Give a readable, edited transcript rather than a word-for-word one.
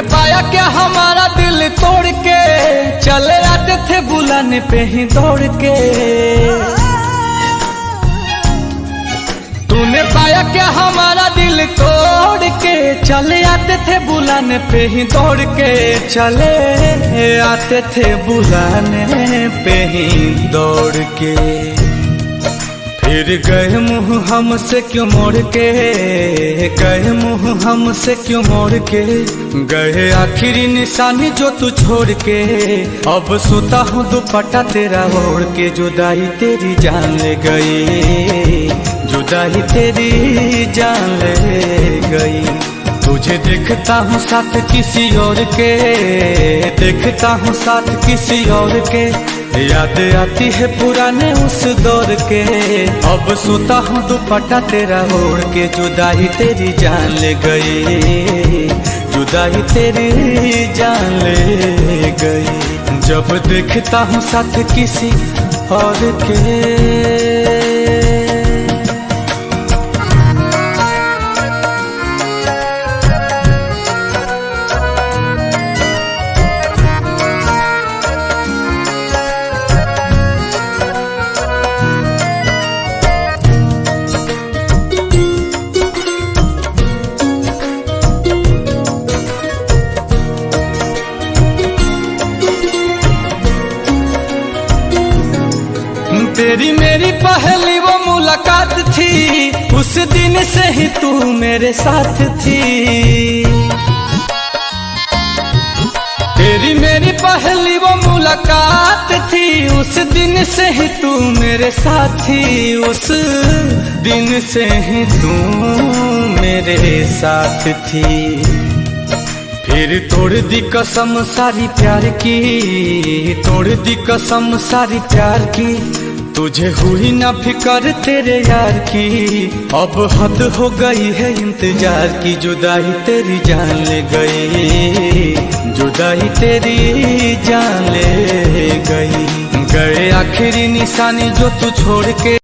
तूने पाया क्या हमारा दिल तोड़ के, चले आते थे बुलाने पे ही दौड़ के। तूने पाया क्या हमारा दिल तोड़ के, चले आते थे बुलाने पे ही दौड़ के। चले आते थे बुलाने पे ही दौड़ के। फिर गए मुँह हमसे क्यों मोड़ के, गए मुँह हमसे क्यों मोड़ के। गए आखिरी निशानी जो तू छोड़ के। अब सोता हूँ दुपट्टा तेरा ओढ़ के। जुदाई तेरी जान ले गई, जुदाई तेरी जान ले गई। तुझे देखता हूँ साथ किसी और के, देखता हूँ साथ किसी और के। याद आती है पुराने उस दौर के। अब सोता हूँ दुपट्टा तेरा ओढ़ के। जुदाई तेरी जान ले गई, जुदाई तेरी जान ले गई। जब देखता हूँ साथ किसी और के। तेरी मेरी पहली वो मुलाकात थी, उस दिन से ही तू मेरे साथ थी। तेरी मेरी पहली वो मुलाकात थी, उस दिन से ही तू मेरे साथ थी। उस दिन से ही तू मेरे साथ थी। फिर तोड़ दी कसम सारी प्यार की, तोड़ दी कसम सारी प्यार की। तुझे हुई ना फिकर तेरे यार की। अब हद हो गई है इंतजार की। जुदाई तेरी जान ले गई, जुदाई तेरी जान ले गई। गए आखिरी निशानी जो तू छोड़ के।